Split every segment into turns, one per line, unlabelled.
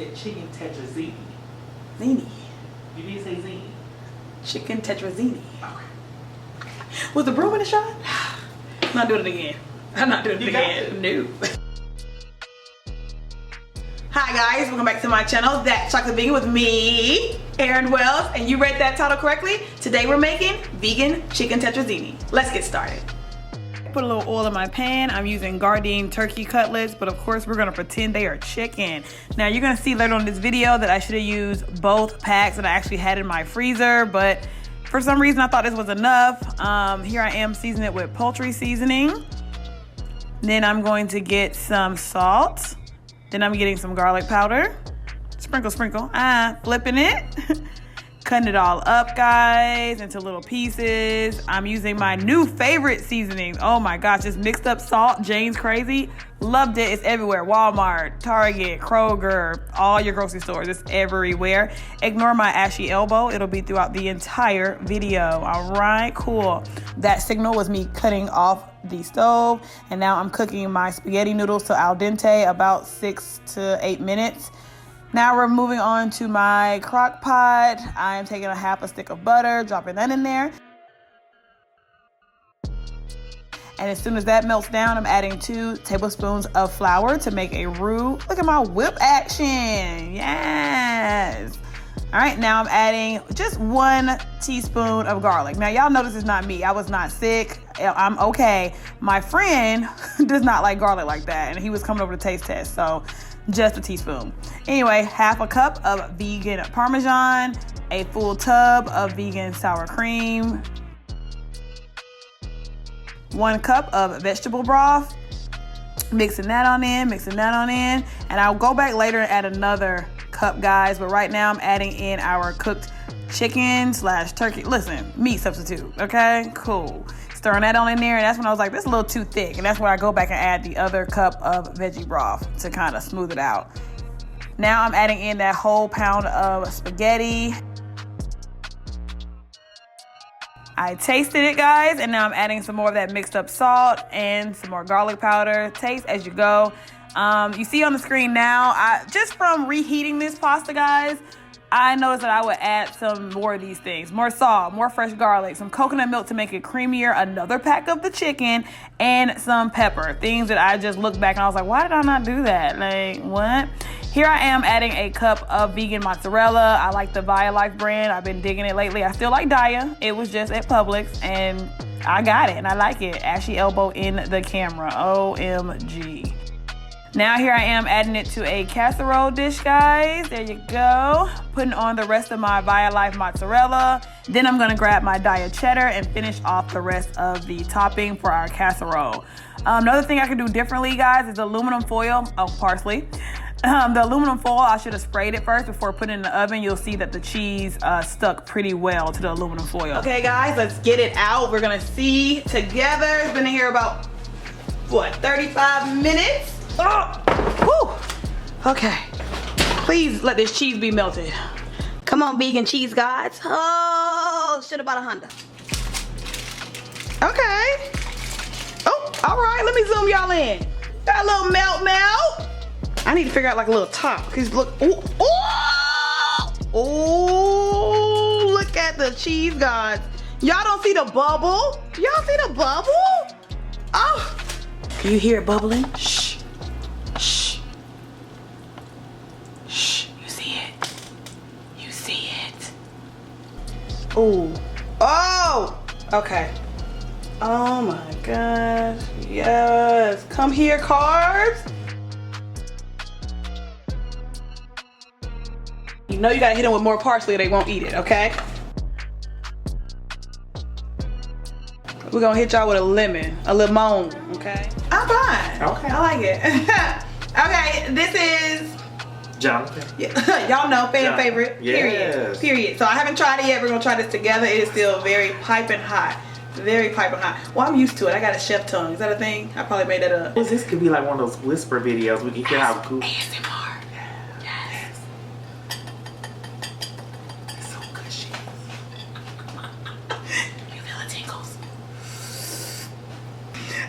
said chicken tetrazzini.
Zini.
You did say zini.
Chicken tetrazzini.
Okay.
Was the broom in the shot? I'm not doing it again. I'm not doing it again. No. Hi guys, welcome back to my channel, That Chocolate Vegan with me, Erin Wells, and you read that title correctly. Today we're making vegan chicken tetrazzini. Let's get started. Put a little oil in my pan. I'm using Gardein turkey cutlets, but of course we're gonna pretend they are chicken. Now you're gonna see later on in this video that I should have used both packs that I actually had in my freezer, but for some reason I thought this was enough. Here I am seasoning it with poultry seasoning. Then I'm going to get some salt. Then I'm getting some garlic powder. Sprinkle, sprinkle. Flipping it. Cutting it all up, guys, into little pieces. I'm using my new favorite seasonings. Oh my gosh, this mixed up salt, Jane's Crazy. Loved it. It's everywhere. Walmart, Target, Kroger, all your grocery stores. It's everywhere. Ignore my ashy elbow. It'll be throughout the entire video. All right, cool. That signal was me cutting off the stove, and now I'm cooking my spaghetti noodles to al dente, about 6 to 8 minutes. Now we're moving on to my crock pot. I'm taking a half a stick of butter, dropping that in there. And as soon as that melts down, I'm adding 2 tablespoons of flour to make a roux. Look at my whip action. Yes. All right, now I'm adding just 1 teaspoon of garlic. Now y'all notice it's not me. I was not sick. I'm okay. My friend does not like garlic like that, and he was coming over to taste test, so just a teaspoon. Anyway, half a cup of vegan Parmesan, a full tub of vegan sour cream, 1 cup of vegetable broth, mixing that on in, and I'll go back later and add another cup, guys, but right now I'm adding in our cooked chicken / turkey. Listen, meat substitute, okay? Cool. Stirring that on in there, and that's when I was like, this is a little too thick, and that's when I go back and add the other cup of veggie broth to kind of smooth it out. Now I'm adding in that whole pound of spaghetti. I tasted it, guys, and now I'm adding some more of that mixed up salt and some more garlic powder. Taste as you go. You see on the screen now, just from reheating this pasta, guys, I noticed that I would add some more of these things. More salt, more fresh garlic, some coconut milk to make it creamier, another pack of the chicken, and some pepper. Things that I just looked back and I was like, why did I not do that? Like, what? Here I am adding a cup of vegan mozzarella. I like the Life brand. I've been digging it lately. I still like Daya. It was just at Publix, and I got it, and I like it. Ashy elbow in the camera. OMG. Now here I am adding it to a casserole dish, guys. There you go. Putting on the rest of my Life mozzarella. Then I'm gonna grab my Daya cheddar and finish off the rest of the topping for our casserole. Another thing I could do differently, guys, is aluminum foil. Oh, parsley. The aluminum foil, I should have sprayed it first before putting it in the oven. You'll see that the cheese stuck pretty well to the aluminum foil. Okay, guys, let's get it out. We're gonna see together. It's been in here about, what, 35 minutes? Oh, whew. Okay. Please let this cheese be melted.
Come on, vegan cheese gods. Oh, shit, about 100.
Okay. Oh, all right. Let me zoom y'all in. Got a little melt. I need to figure out like a little top. Cause look. Oh, look at the cheese gods. Y'all don't see the bubble? Y'all see the bubble? Oh. Can you hear it bubbling? Shh. Ooh. Oh! Okay. Oh my gosh. Yes. Come here, carbs. You know you gotta hit them with more parsley or they won't eat it, okay? We're gonna hit y'all with a lemon, okay? I'm fine.
Okay.
I like it. Okay, this is
Jonathan.
Yeah. Y'all know, fan favorite.
Yes.
Period. So I haven't tried it yet. We're gonna try this together. It is still very piping hot. Very piping hot. Well, I'm used to it. I got a chef tongue. Is that a thing? I probably made that up.
This could be like one of those whisper videos. We can hear how good.
ASMR. Yes. It's so gushy. You feel the tingles.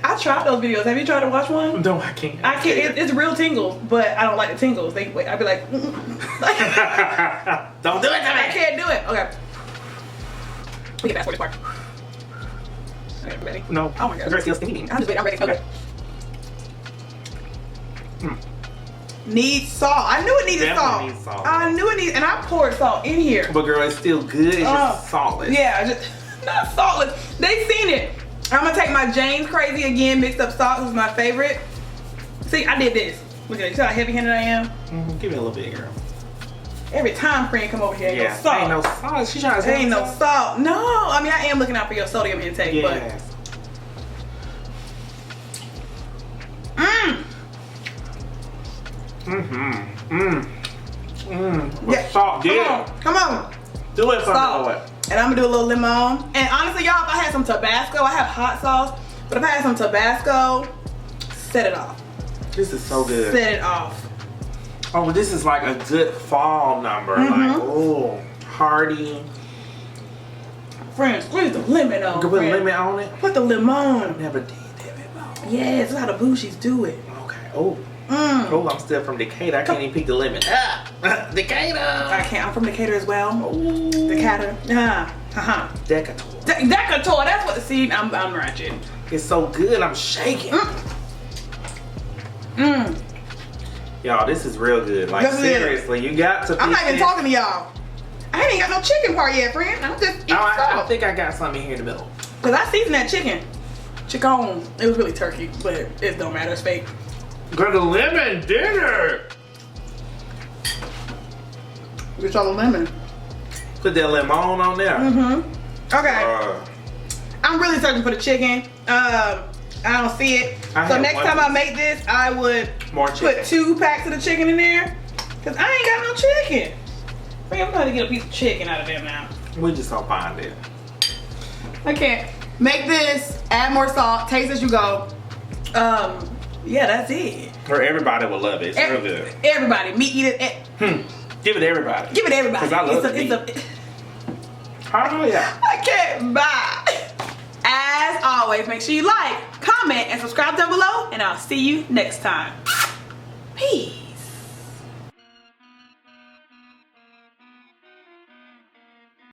I tried those videos. Have you tried to watch one?
No, I can't.
I can't. It's real tingles, but I don't like the tingles. I'd be like,
Don't do it to
I
me.
can't do it. Okay. We can fast forward this part. Okay, ready?
No.
Oh my God.
You're still stinking.
I'm just waiting. I'm ready. Okay. Needs salt. I knew it needed
Definitely
salt.
needs salt.
I knew it needed, and I poured salt in here.
But girl, it's still good. It's just saltless.
Yeah, just not saltless. They seen it. I'm gonna take my Jane's Crazy again mixed up salt. This is my favorite. See, I did this. Look at it. See how heavy-handed I am?
Give me a little bit, girl.
Every time friend come over here, ain't no salt.
Ain't no salt. She trying to say
Ain't no salt. No, I mean I am looking out for your sodium intake,
Yes.
but.
With salt, yeah.
Come on.
Do it for
Salt.
me.
And I'm gonna do a little lemon. And honestly, y'all, if I had some Tabasco, I have hot sauce, but if I had some Tabasco, set it off.
This is so good.
Set it off.
Oh, but this is like a good fall number. Like, oh, hearty.
Friends, squeeze the lemon on.
You can put
friend.
lemon on it.
Put the lemon.
Never did that before.
Yes, that's how the bougies do it.
Okay. Oh. Oh, I'm still from Decatur. I can't even pick the lemon. Decatur.
I can't. I'm from Decatur as well.
Ooh.
Decatur.
Decatur.
Decatur. That's what the seed. I'm ratchet.
It's so good. I'm shaking. Y'all, this is real good. Like,
This is it.
seriously, you got to.
I'm not even
this.
talking to y'all. I ain't got no chicken part yet, friend. I'm just eating
I
salt.
think I got something here in the middle.
Cause I seasoned that chicken. Chicken. It was really turkey, but it don't matter. It's fake.
Got a lemon dinner.
Get y'all a lemon.
Put that lemon on there.
Okay. I'm really searching for the chicken. I don't see it.
I
So
have
next
one.
time I make this, I would
More chicken.
put 2 packs of the chicken in there. Cause I ain't got no chicken. I'm gonna get a piece of chicken out of there now.
We just gonna find it.
I can't. Make this, add more salt, taste as you go. Yeah, that's it.
Or everybody will love it. It's real good.
Everybody, meat eaters.
Give it to everybody.
Give it to everybody.
'Cause I love
It's
meat. Oh yeah.
I can't buy. As always, make sure you like, comment, and subscribe down below, and I'll see you next time. Peace.